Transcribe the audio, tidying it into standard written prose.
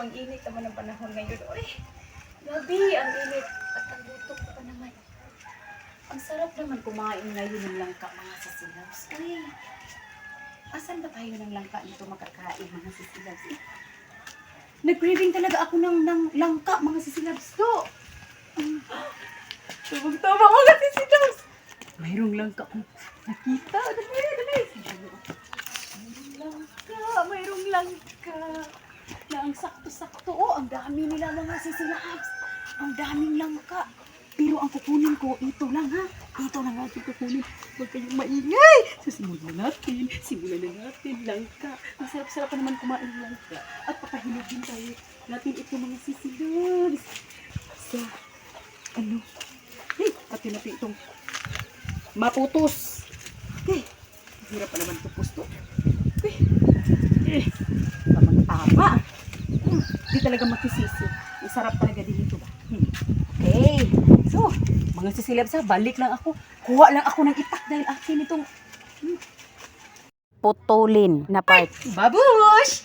ang init naman ng panahon ngayon. Uy, gabi, ang init. At ang luto ko pa naman. Ang sarap naman kumain ngayon ng langka, mga sasilabs. Uy, asan ba tayo ng langka nito makakain, mga sasilabs? Nag-craving talaga ako ng langka, mga sasilabs to. Tawag-tawa mga sasilabs. Mayroong langka akong nakita. Mayroong langka. Na ang sakto-sakto. Oh, ang dami nila mga sisilabs. Ang daming langka. Pero ang kukunin ko, ito lang ha. Ito lang natin kukunin. Huwag kayong maingay. So, simulan na natin. Langka. Masarap-sarap pa naman kumain ng langka. At papahilugin tayo natin ito mga sisilabs. So, ano? Hey, pati natin itong maputos. Okay. Hirap pa naman tupos to. Okay. Tama. Di talaga makisisi. Masarap talaga din ito ba? Okay. So, mga sisilabs ha, balik lang ako. Kuha lang ako ng itak dahil akin itong Putulin na part. babush!